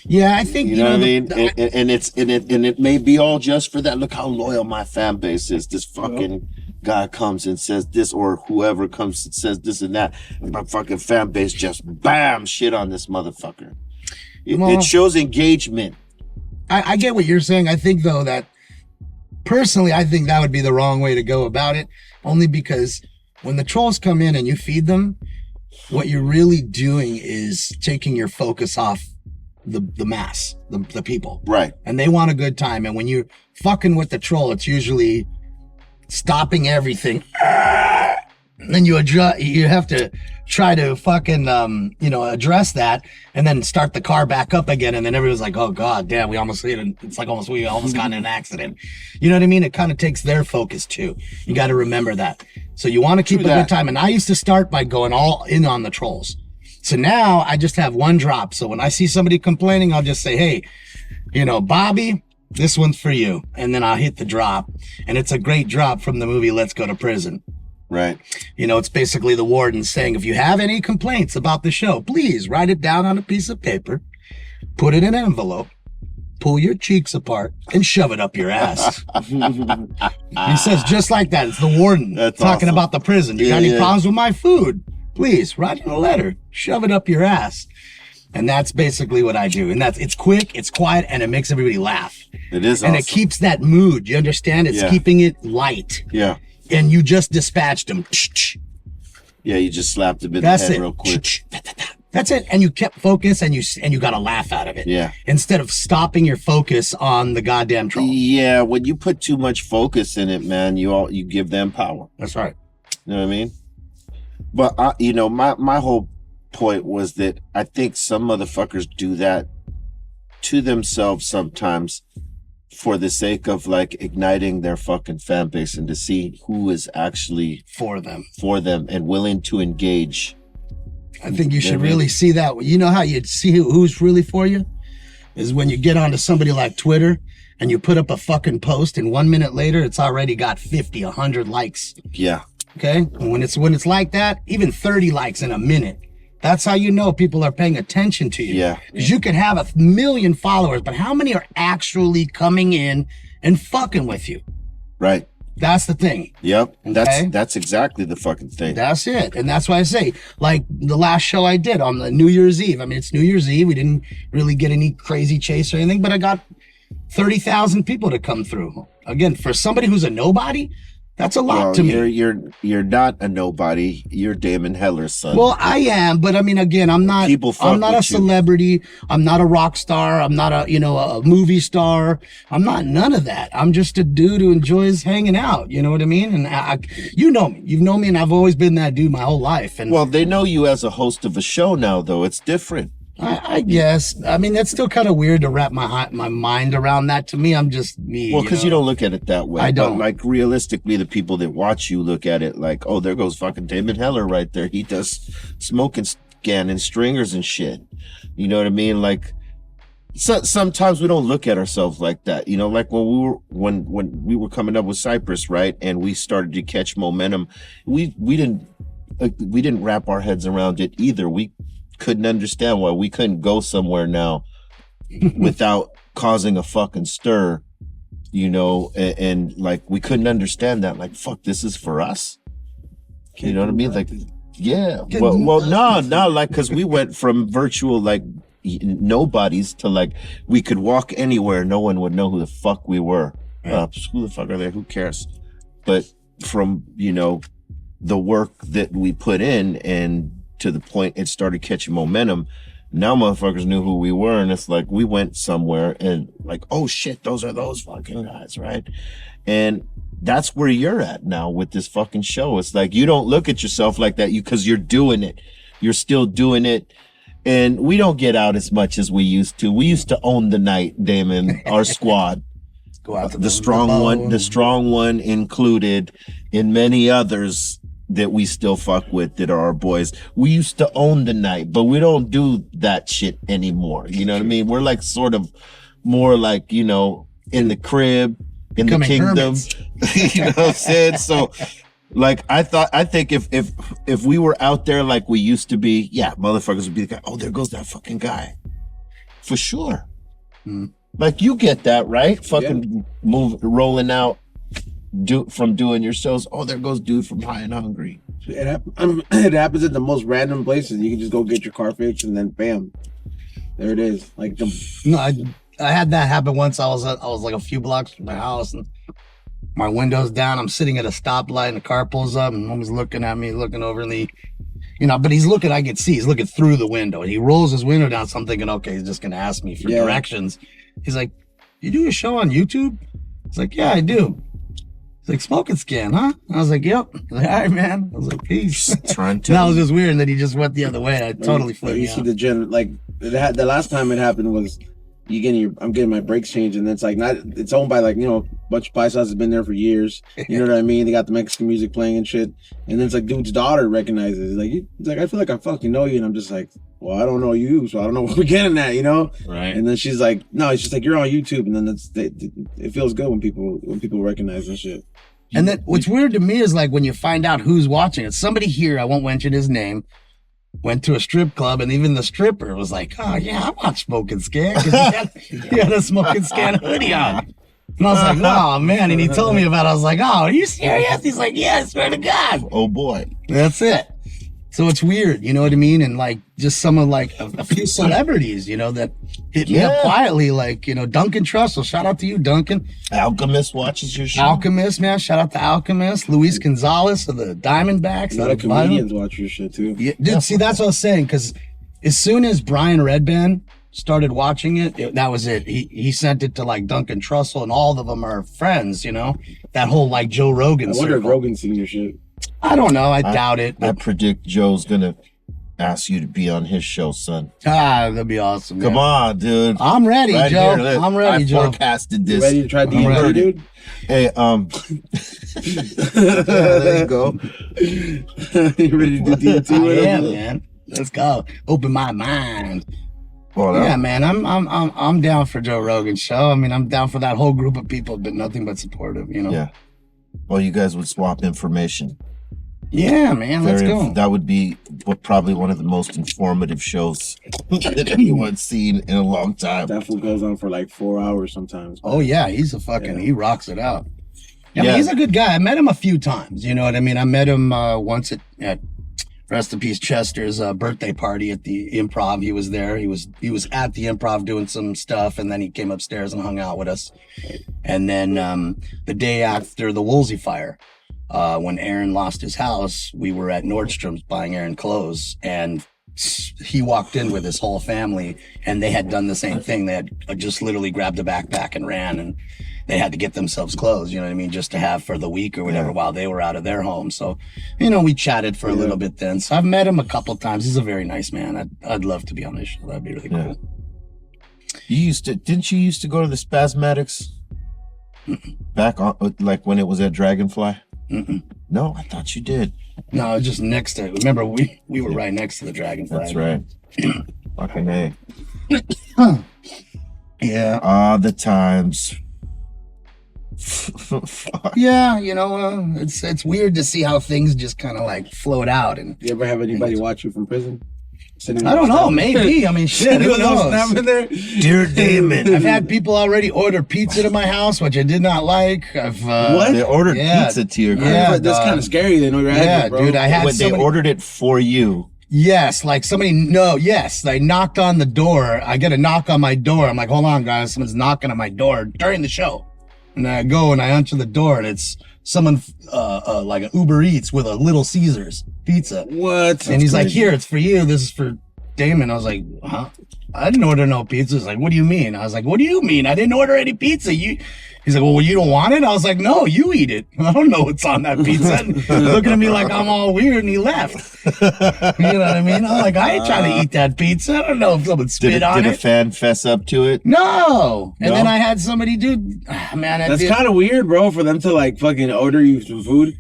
Yeah, I think you know what I mean. And it may be all just for that. Look how loyal my fan base is. This fucking guy comes and says this, or whoever comes and says this and that, and my fucking fan base just bam shit on this motherfucker. It shows engagement. I get what you're saying. I think though that personally, I think that would be the wrong way to go about it. Only because when the trolls come in and you feed them, what you're really doing is taking your focus off the mass, the people. Right. And they want a good time. And when you're fucking with the troll, it's usually stopping everything. And then you have to try to fucking, address that and then start the car back up again. And then everyone's like, oh God, damn, we almost hit it. It's like we almost got in an accident. You know what I mean? It kind of takes their focus too. You got to remember that. So you want to keep a good time. And I used to start by going all in on the trolls. So now I just have one drop. So when I see somebody complaining, I'll just say, hey, Bobby, this one's for you. And then I'll hit the drop. And it's a great drop from the movie Let's Go to Prison. Right. It's basically the warden saying, if you have any complaints about the show, please write it down on a piece of paper, put it in an envelope, pull your cheeks apart, and shove it up your ass. He says just like that. It's the warden talking about the prison. You got any problems with my food? Please write in a letter, shove it up your ass. And that's basically what I do. And it's quick, it's quiet, and it makes everybody laugh. It is and awesome. it keeps that mood. You understand? It's keeping it light. Yeah. And you just dispatched them. Yeah, you just slapped him in the head real quick. That's it. And you kept focus and you got a laugh out of it. Yeah. Instead of stopping your focus on the goddamn troll. Yeah, when you put too much focus in it, man, you give them power. That's right. You know what I mean? But my whole point was that I think some motherfuckers do that to themselves sometimes for the sake of like igniting their fucking fan base and to see who is actually for them and willing to engage. I think you should really see that. You know how you'd see who's really for you? Is when you get onto somebody like Twitter and you put up a fucking post and 1 minute later it's already got 50, 100 likes. Yeah. Okay? And when it's like that, even 30 likes in a minute. That's how you know people are paying attention to you. Yeah. Because you could have 1 million followers, but how many are actually coming in and fucking with you? Right. That's the thing. Yep. Okay? That's exactly the fucking thing. That's it. And that's why I say, like the last show I did on the New Year's Eve. I mean, it's New Year's Eve. We didn't really get any crazy chase or anything, but I got 30,000 people to come through. Again, for somebody who's a nobody, that's a lot to me. You're not a nobody. You're Damon Heller's son. Well, I am, but I mean, again, I'm not a celebrity. I'm not a rock star. I'm not a movie star. I'm not none of that. I'm just a dude who enjoys hanging out. You know what I mean? And you know me. You've known me, and I've always been that dude my whole life. And well, they know you as a host of a show now, though. It's different. I guess. I mean, that's still kind of weird to wrap my mind around that. To me, I'm just me. Well, because you don't look at it that way. I don't. But like realistically, the people that watch you look at it like, oh, there goes fucking Damon Heller right there. He does smoking, scanning stringers and shit. You know what I mean? Like, So sometimes we don't look at ourselves like that, you know, like when we were coming up with Cypress, right, and we started to catch momentum, we didn't wrap our heads around it either. We couldn't understand why we couldn't go somewhere now without causing a fucking stir, you know, and like we couldn't understand that, like, fuck, this is for us, you know what I mean? Like, yeah, well, no, like, because we went from virtual like nobodies to like we could walk anywhere, no one would know who the fuck we were. Who the fuck are they? Who cares? But from, you know, the work that we put in and to the point it started catching momentum, now motherfuckers knew who we were, and it's like we went somewhere and like, oh shit, those are those fucking guys, right? And that's where you're at now with this fucking show. It's like you don't look at yourself like that, because you're doing it. You're still doing it. And we don't get out as much as we used to. We used to own the night, Damon, our squad. Go out to the strong one included, and many others that we still fuck with that are our boys. We used to own the night, but we don't do that shit anymore. You know what I mean? We're like sort of more like, you know, in the crib, in the kingdom. You know what I'm saying? So like I think if we were out there like we used to be, yeah, motherfuckers would be the guy, oh, there goes that fucking guy. For sure. Like you get that, right? Fucking rolling out from doing your shows. Oh, there goes dude from High and Hungry. It happens at the most random places. You can just go get your car fixed and then bam, there it is. Like no, I had that happen once. I was like a few blocks from my house and my window's down. I'm sitting at a stoplight and the car pulls up and homie's looking at me, looking over in the, you know, but he's looking, I can see he's looking through the window and he rolls his window down. So I'm thinking, okay, he's just going to ask me for directions. He's like, you do a show on YouTube? He's like, yeah, I do. He's like, Smoke and Scan, huh? I was like, yep. He's like, all right, man. I was like, peace. Trying to. That was just weird. And then he just went the other way. I totally flipped. You see the the last time it happened was I'm getting my brakes changed, and it's like it's owned by like, you know, a bunch of paisas has been there for years. You know what I mean? They got the Mexican music playing and shit. And then it's like dude's daughter recognizes it. It's like I feel like I fucking know you, and I'm just like, well, I don't know you, so I don't know what we're getting at, you know? Right. And then she's like, no, it's just like you're on YouTube, and then it feels good when people recognize that shit. And then what's weird to me is like when you find out who's watching it. Somebody here, I won't mention his name, went to a strip club, and even the stripper was like, oh yeah, I watch Smoke and Scan, because he had a Smoke and Scan hoodie on. And I was like, oh man, and he told me about it. I was like, oh, are you serious? He's like, yeah, I swear to God. Oh boy. That's it. So it's weird, you know what I mean? And like just some of like a few celebrities, you know, that hit me up quietly, like, you know, Duncan Trussell. Shout out to you, Duncan. Alchemist watches your show. Alchemist, man. Shout out to Alchemist. Luis Gonzalez of the Diamondbacks. A lot of comedians watch your shit too. Yeah, dude, see, that's what I was saying, because as soon as Brian Redband started watching it, that was it. He sent it to like Duncan Trussell, and all of them are friends, you know? That whole like Joe Rogan I wonder circle. if Rogan's seen your shit. I don't know. I doubt it. I predict Joe's gonna ask you to be on his show, son. That'd be awesome. Come on, dude. I'm ready, right Joe. Here, I'm ready, Joe. I forecasted this. Ready to try D&D, dude? Hey, there you go. You ready to do D&D? Yeah, man. Let's go. Open my mind. Well, yeah, man. I'm down for Joe Rogan's show. I mean, I'm down for that whole group of people, but nothing but supportive, you know? Yeah. Well, you guys would swap information. Yeah, man. Let's go. That would be probably one of the most informative shows that anyone's seen in a long time. That fool goes on for like 4 hours sometimes. Oh, yeah. He's he rocks it out. I mean, he's a good guy. I met him a few times. You know what I mean? I met him once at rest in peace Chester's birthday party at the Improv. He was there. He was at the Improv doing some stuff, and then he came upstairs and hung out with us. And then the day after the Woolsey fire, when Aaron lost his house, we were at Nordstrom's buying Aaron clothes, and he walked in with his whole family, and they had done the same thing. They had just literally grabbed a backpack and ran, and they had to get themselves clothes, you know what I mean, just to have for the week or whatever while they were out of their home. So, you know, we chatted for a little bit then. So I've met him a couple of times. He's a very nice man. I'd love to be on this show. That'd be really cool. Didn't you used to go to the Spasmatics back on, like when it was at Dragonfly? No, I thought you did. No, just next to, remember we were right next to the Dragonfly. That's right. Fucking A. Yeah. The times. Yeah, you know, it's weird to see how things just kind of like float out. And You ever have anybody watch you from prison? I don't know, maybe. I mean, shit, who knows? There? Dear Damon. I've had people already order pizza to my house, which I did not like. What? They ordered Yeah. pizza to your crib. Yeah, That's kind of scary. They know you're Yeah, bro. dude, I had When they somebody. ordered it for you. Yes, like somebody. No, yes, they knocked on the door. I get a knock on my door. I'm like, hold on, guys, someone's knocking on my door during the show. And I go and I answer the door, and it's someone like an Uber Eats with a Little Caesars pizza. What? And he's like, crazy. here, it's for you. This is for Damon. I was like, huh? I didn't order no pizza. He's like, what do you mean? I was like, what do you mean? I didn't order any pizza. He's like, well, you don't want it? I was like, no, you eat it. I don't know what's on that pizza. And looking at me like I'm all weird, and he left. You know what I mean? I'm like, I ain't trying to eat that pizza. I don't know if someone spit on Did a it. fan fess up to it? No. And No? then I had somebody do, man, That's kind of weird, bro, for them to like fucking order you some food.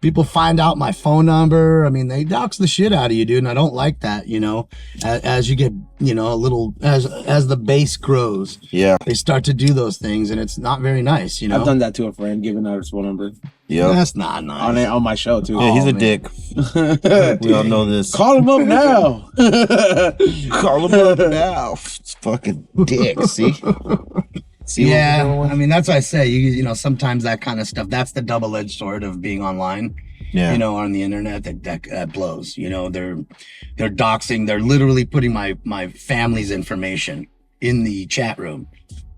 people find out my phone number. I mean, they dox the shit out of you, dude. And I don't like that, you know, as you get, you know, a little, as the base grows, Yeah. they start to do those things, and it's not very nice, you know. I've done that to a friend, giving out his phone number Yeah. That's not nice. on my show too. Yeah, he's a man. dick. We all know this. Call him up now. Call him up now. It's fucking dick. See? See what we're Yeah, doing with? I mean, that's what I say. You know, sometimes that kind of stuff, that's the double-edged sword of being online. Yeah. You know, on the internet, that blows. You know, they're doxing. They're literally putting my family's information in the chat room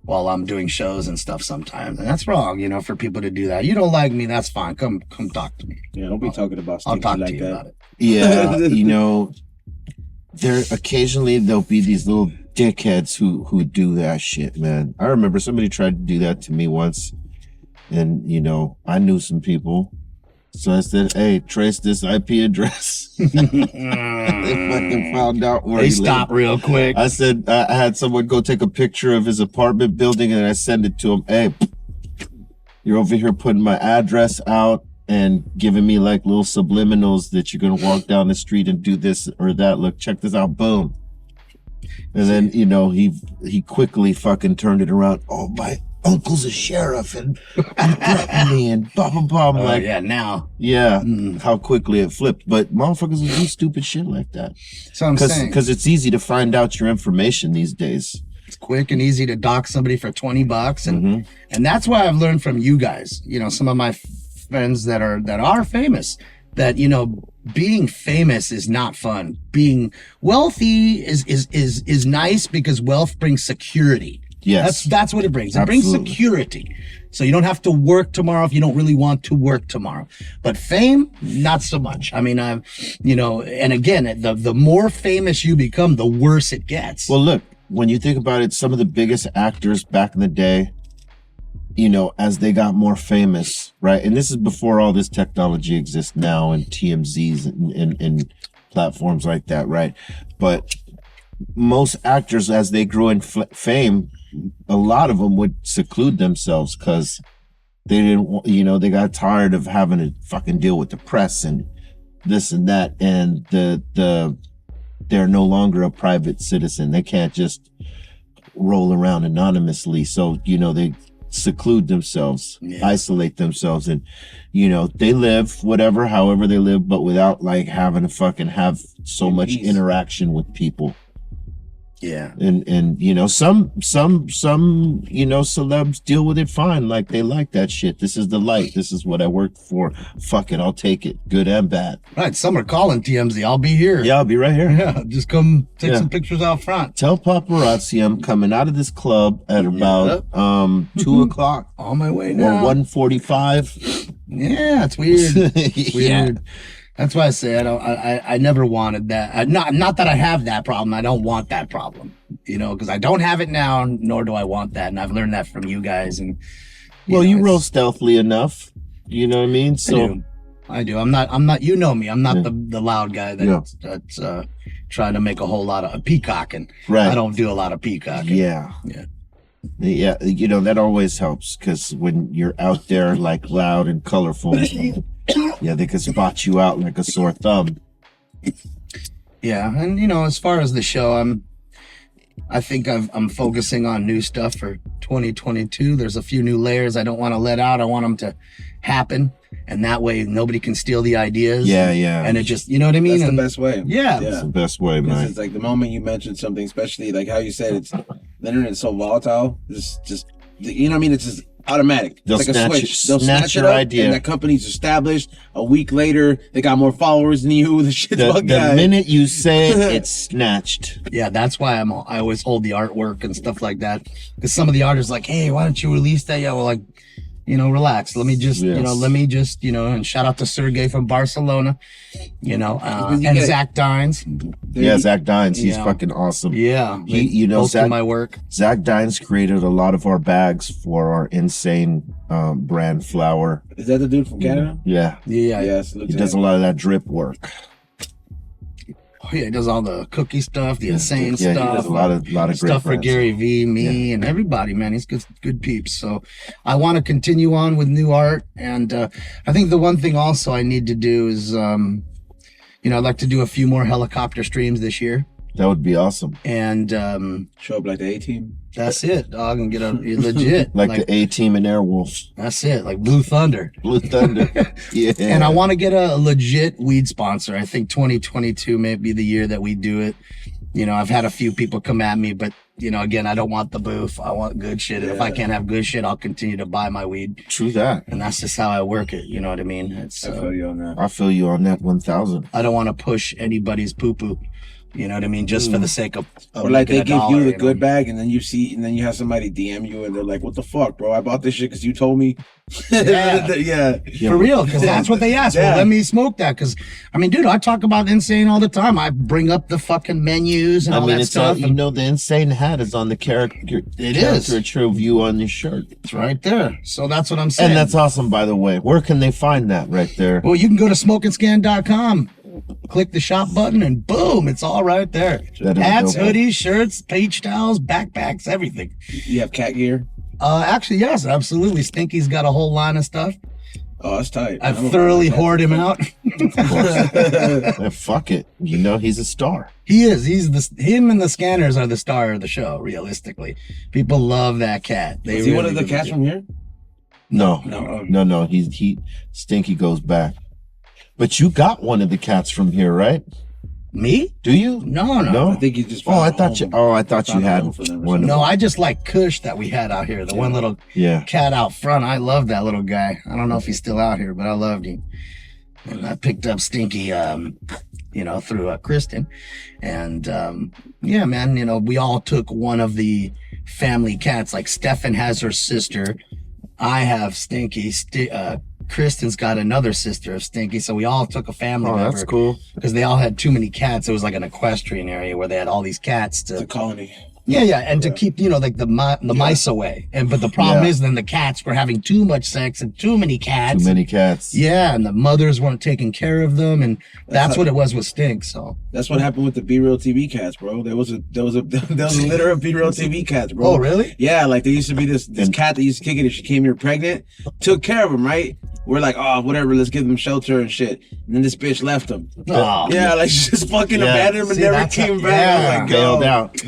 while I'm doing shows and stuff sometimes, and that's wrong. You know, for people to do that. You don't like me, that's fine. Come talk to me. Yeah, don't be talking about I'll stuff talk like to you that. about it. Yeah, you know, there'll be these little dickheads who do that shit, man. I remember somebody tried to do that to me once, and you know, I knew some people, so I said, "Hey, trace this IP address." They fucking found out where They he stop lived. real quick. I said I had someone go take a picture of his apartment building, and I send it to him. Hey, you're over here putting my address out and giving me like little subliminals that you're gonna walk down the street and do this or that. Look, check this out. Boom. And then, you know, he quickly fucking turned it around. Oh, my uncle's a sheriff and threatened me and blah, blah, blah. I'm like, yeah, now. yeah, how quickly it flipped. But motherfuckers will do stupid shit like that. So I'm saying, Because it's easy to find out your information these days. it's quick and easy to dox somebody for $20, and Mhm. and that's why I've learned from you guys. You know, some of my friends that are famous, that, you know, being famous is not fun. Being wealthy is nice because wealth brings security. Yes. That's what it brings. It Absolutely. brings security. So you don't have to work tomorrow if you don't really want to work tomorrow. But fame, not so much. I mean, you know, and again, the more famous you become, the worse it gets. Well, look, when you think about it, some of the biggest actors back in the day, you know, as they got more famous, right? And this is before all this technology exists now and TMZs and platforms like that, right? But most actors, as they grew in fame, a lot of them would seclude themselves because they didn't, you know, they got tired of having to fucking deal with the press and this and that, and they're no longer a private citizen. They can't just roll around anonymously. So, you know, they seclude themselves, isolate themselves, and, you know, they live whatever, however they live, but without like having to fucking have so much interaction with people. yeah. And you know, some you know, celebs deal with it fine. Like, they like that shit. This is the light. This is what I worked for. Fuck it, I'll take it, good and bad. Right. Some are calling TMZ. I'll be here. Yeah, I'll be right here. Yeah. Just come take Yeah. some pictures out front. Tell paparazzi I'm coming out of this club at about 2 o'clock On my way or now. 1:45. Yeah, it's weird. It's Yeah. weird. That's why I say I never wanted that. Not that I have that problem. I don't want that problem, you know, because I don't have it now, nor do I want that. And I've learned that from you guys. And Well, know, you it's- roll stealthily enough. You know what I mean? So I do. I'm not. You know me. I'm not the loud guy that's trying to make a whole lot of peacocking. right. I don't do a lot of peacocking. Yeah. Yeah. Yeah, you know, that always helps because when you're out there like loud and colorful, yeah, they can spot you out like a sore thumb. Yeah, and you know, as far as the show, I think I'm focusing on new stuff for 2022. There's a few new layers I don't want to let out. I want them to happen, and that way nobody can steal the ideas. Yeah, yeah. And it just, you know what I mean? That's And the best way. yeah. That's the best way, Because man. it's like the moment you mention something, especially like how you said it's the internet's so volatile. Just you know what I mean? It's just automatic. They'll It's like snatch a switch. it- They'll snatch snatch your it up, idea. and that company's established. A week later, they got more followers than you. The shit's The bug guy. minute you say it, it's snatched. Yeah, that's why I always hold the artwork and stuff like that. Because some of the artists like, hey, why don't you release that? Yeah, well, like, you know, relax. Let me just, Yes. and shout out to Sergey from Barcelona, You and get it. Zach Dines. Yeah, Zach Dines, he's Yeah. fucking awesome. Yeah, He, you know, posting Zach, my work. Zach Dines created a lot of our bags for our insane brand flower. Is that the dude from Canada? Yeah, Yeah, Yes. he does a lot of that drip work. Oh, yeah, he does all the cookie stuff, the insane Yeah, stuff. he does a lot of great stuff for brands. Gary V, me, and everybody, man. He's good peeps. So I want to continue on with new art. And I think the one thing also I need to do is, I'd like to do a few more helicopter streams this year. That would be awesome. And Show up like the A-team. that's it, dog, and get a legit. Like the A-Team and Airwolf. That's it, like Blue Thunder. Blue Thunder. Yeah. And I want to get a legit weed sponsor. I think 2022 may be the year that we do it. You know, I've had a few people come at me, but again, I don't want the booth. I want good shit. And if I can't have good shit, I'll continue to buy my weed. True that. And that's just how I work it. You know what I mean? It's I feel you on that. I feel you on that 1,000. I don't want to push anybody's poo poo. You know what I mean? Just for the sake of Or like making they a give dollar, you the know? good bag, and then you have somebody DM you, and they're like, "What the fuck, bro? I bought this shit because you told me." Yeah. Yeah. For real, because that's what they ask. Yeah. Well, let me smoke that. Because, I mean, dude, I talk about insane all the time. I bring up the fucking menus and all that it's all, stuff. the insane hat is on the character. It is. Caricature view on your shirt. It's right there. So that's what I'm saying. And that's awesome, by the way. Where can they find that right there? Well, you can go to smokeandscan.com, click the shop button, and boom, it's all right there. That is Hats, dope. hoodies, shirts, beach towels, backpacks, everything. You have cat gear. Actually, yes, absolutely. Stinky's got a whole line of stuff. Oh, that's tight. I've I'm a- thoroughly hoarded him out. Fuck it. He's a star. He is. Him and the Scanners are the star of the show, realistically. People love that cat. Is he one of the cats from here? No. No. No. He Stinky goes back. But you got one of the cats from here, right? Me? Do you? No. I think you just. I thought you Found a had home for them or one. No, I just like Kush that we had out here. The one little Yeah. cat out front. I love that little guy. I don't know if he's still out here, but I loved him. And I picked up Stinky, through Kristen. And, yeah, man, we all took one of the family cats. Like Stefan has her sister. I have Stinky. Kristen's got another sister of Stinky. So we all took a family Oh, member. that's cool. Because they all had too many cats. It was like an equestrian area where they had all these cats It's a colony. Yeah, and to keep, like the mice away. But the problem Yeah. is then the cats were having too much sex and too many cats. Too many cats. Yeah, and the mothers weren't taking care of them, and that's what it was with Stink. So. That's what happened with the Real TV cats, bro. There was a litter of Real TV cats, bro. Oh, really? Yeah, like there used to be this cat that used to kick it if she came here pregnant. Took care of them, right? We're like, oh, whatever, let's give them shelter and shit. And then this bitch left them. Oh, Yeah, like she just fucking Yeah. abandoned them and See, never that's came a- back. yeah. I was like, Bailed yo. out.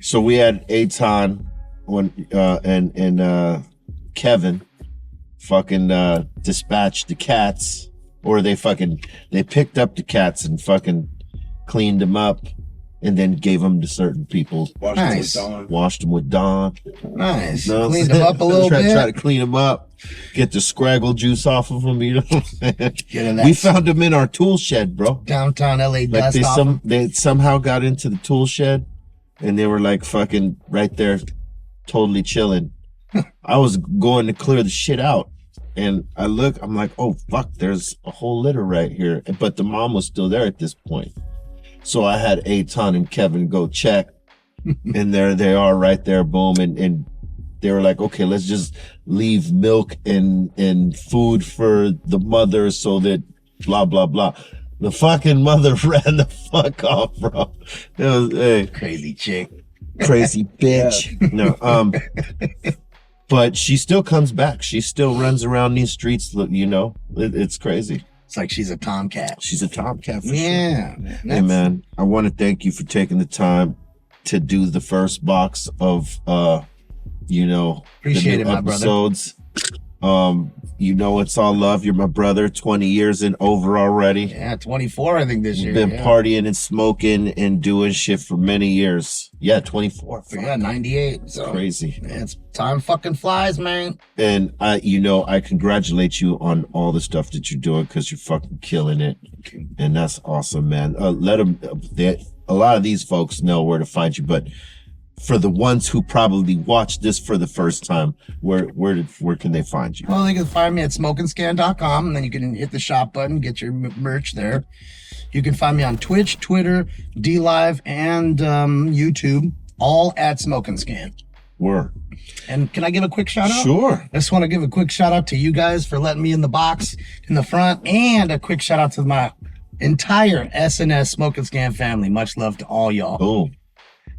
So we had Aton and Kevin fucking dispatched the cats, or they picked up the cats and fucking cleaned them up and then gave them to certain people. Watched Nice. it with Dawn. Washed them with Dawn. nice. No, Cleaned them up a little try bit. to clean them up, get the scraggle juice off of them. You know, what I'm saying? Getting that We found them in our tool shed, bro. downtown LA Like dust off 'em. they somehow got into the tool shed, and they were like fucking right there, totally chilling. I was going to clear the shit out, and I'm like, oh fuck, there's a whole litter right here. But the mom was still there at this point, so I had Aton and Kevin go check, and there they are right there, boom, and they were like, okay, let's just leave milk and food for the mother so that blah blah blah. The fucking mother ran the fuck off, bro. It was hey, Crazy chick. crazy bitch. No, but she still comes back. She still runs around these streets. It's crazy. It's like she's a tomcat. She's a tomcat for sure. Yeah. Hey man, I want to thank you for taking the time to do the first box of Appreciate the it, new my brother. episodes. It's all love. You're my brother. 20 years and over already. Yeah, 24, I think, this year. Been partying and smoking and doing shit for many years. Yeah, 24. Yeah, 98. So Crazy. it's time fucking flies, man. And I congratulate you on all the stuff that you're doing because you're fucking killing it. And that's awesome, man. Let them, a lot of these folks know where to find you, but for the ones who probably watched this for the first time, where can they find you? Well, they can find me at smokinscan.com, and then you can hit the shop button, get your merch there. You can find me on Twitch, Twitter, DLive, and YouTube, all at Smokinscan. Word. And can I give a quick shout out? Sure. I just want to give a quick shout out to you guys for letting me in the box in the front, and a quick shout out to my entire SNS Smoke and Scan family. Much love to all y'all. Boom.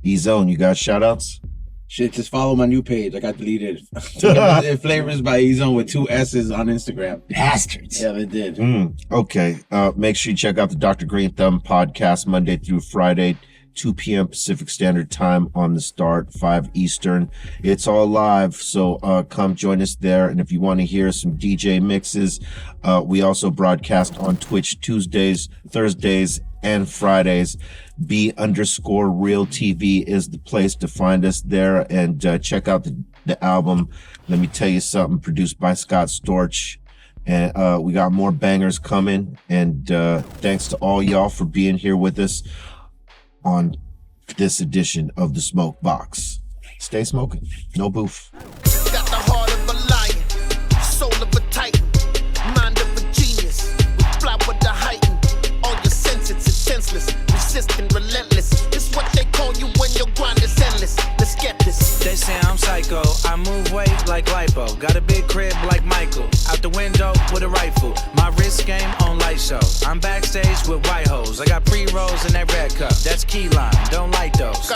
E-Zone, you got shout outs? Shit, just follow my new page. I got deleted. It Flavors by E-Zone with 2 S's on Instagram. Bastards. Yeah, they did. Okay. Make sure you check out the Dr. Green Thumb podcast Monday through Friday, 2 p.m. Pacific Standard Time on the start, 5 Eastern. It's all live, so come join us there. And if you want to hear some DJ mixes, we also broadcast on Twitch Tuesdays, Thursdays, and Fridays. B_RealTV is the place to find us there, and check out the album. Let me tell you something, produced by Scott Storch. And we got more bangers coming. And thanks to all y'all for being here with us on this edition of the Smokebox. Stay smoking. No boof. Got the heart of a lion, soul of a titan, mind of a genius, with fly with the heighten. All your senses is senseless, resistant, relentless. It's what they call you when your grind is endless. Let's get this. They say I'm psycho, I move weight like lipo. Got a big crib like Michael, out the window with a rifle. My wrist game on light show. I'm backstage with white hoes. I got pre-rolls in that red cup. That's key lime, don't like those.